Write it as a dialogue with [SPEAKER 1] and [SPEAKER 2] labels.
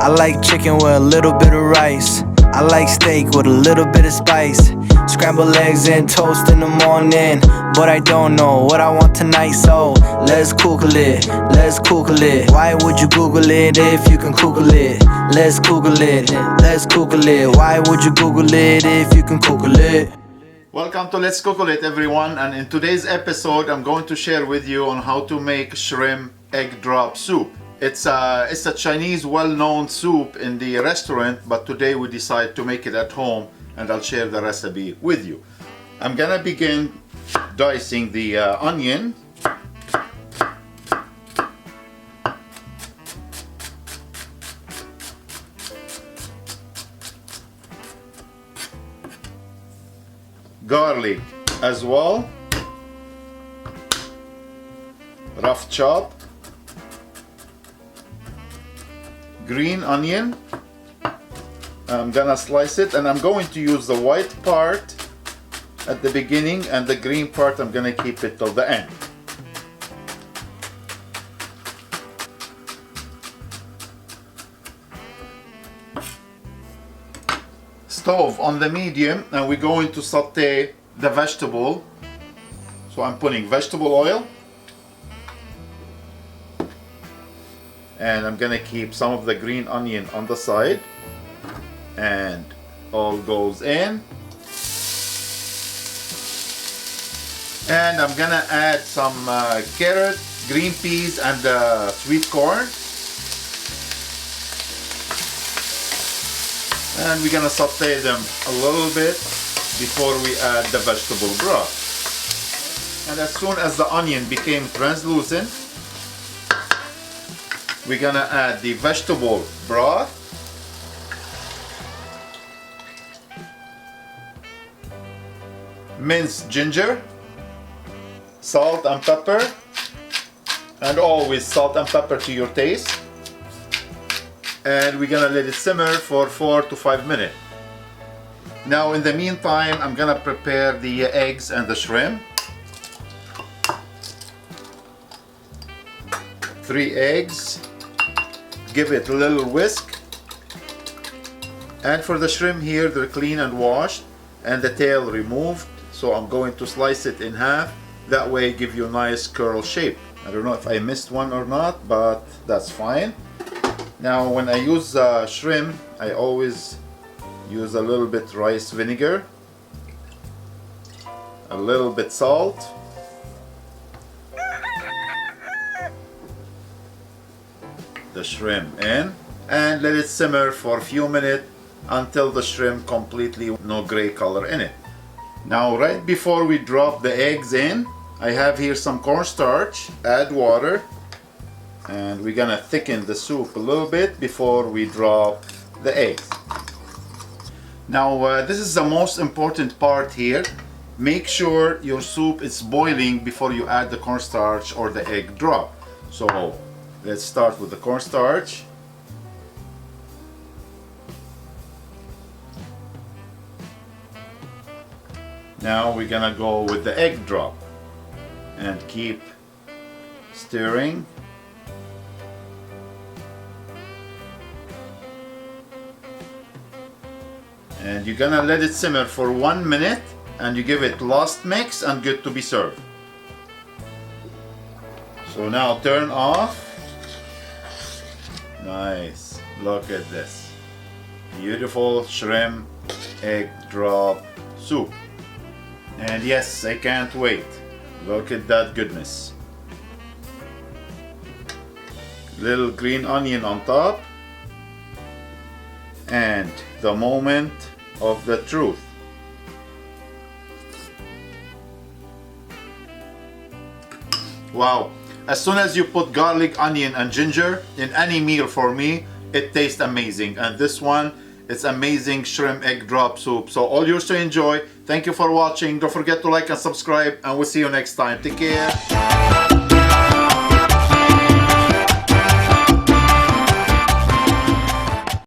[SPEAKER 1] I like chicken with a little bit of rice. I like steak with a little bit of spice. Scrambled eggs and toast in the morning, but I don't know what I want tonight, so let's Google it, let's Google it. Why would you Google it if you can Google it? Let's Google it, let's Google it. Why would you Google it if you can Google it?
[SPEAKER 2] Welcome to Let's Google It, everyone, and in today's episode I'm going to share with you on how to make shrimp egg drop soup. It's a Chinese well-known soup in the restaurant, but today we decide to make it at home and I'll share the recipe with you. I'm gonna begin dicing the onion. Garlic as well, rough chop. Green onion, I'm gonna slice it, and I'm going to use the white part at the beginning and the green part I'm gonna keep it till the end. Stove on the medium, and we're going to saute the vegetable. So I'm putting vegetable oil, and I'm gonna keep some of the green onion on the side, and all goes in. And I'm gonna add some carrot, green peas, and sweet corn, and we're gonna saute them a little bit before we add the vegetable broth. And as soon as the onion became translucent, we're gonna add the vegetable broth, minced ginger, salt and pepper, and always salt and pepper to your taste. And we're gonna let it simmer for 4 to 5 minutes. Now in the meantime, I'm gonna prepare the eggs and the shrimp. 3 eggs. Give it a little whisk. And for the shrimp here, they're clean and washed and the tail removed, so I'm going to slice it in half. That way give you a nice curl shape. I don't know if I missed one or not, but that's fine. Now when I use shrimp, I always use a little bit rice vinegar, a little bit salt, the shrimp in, and let it simmer for a few minutes until the shrimp completely no gray color in it. Now right before we drop the eggs in, I have here some cornstarch. Add water, and we're gonna thicken the soup a little bit before we drop the eggs. Now this is the most important part here. Make sure your soup is boiling before you add the cornstarch or the egg drop. So let's start with the cornstarch. Now we're gonna go with the egg drop and keep stirring. And you're gonna let it simmer for 1 minute, and you give it last mix and good to be served. So now turn off. Nice, look at this beautiful shrimp egg drop soup. And yes, I can't wait. Look at that goodness. Little green onion on top, and the moment of the truth. Wow, as soon as you put garlic, onion and ginger in any meal, for me it tastes amazing, and this one, it's amazing shrimp egg drop soup. So all yours to enjoy. Thank you for watching. Don't forget to like and subscribe, and we'll see you next time. Take care.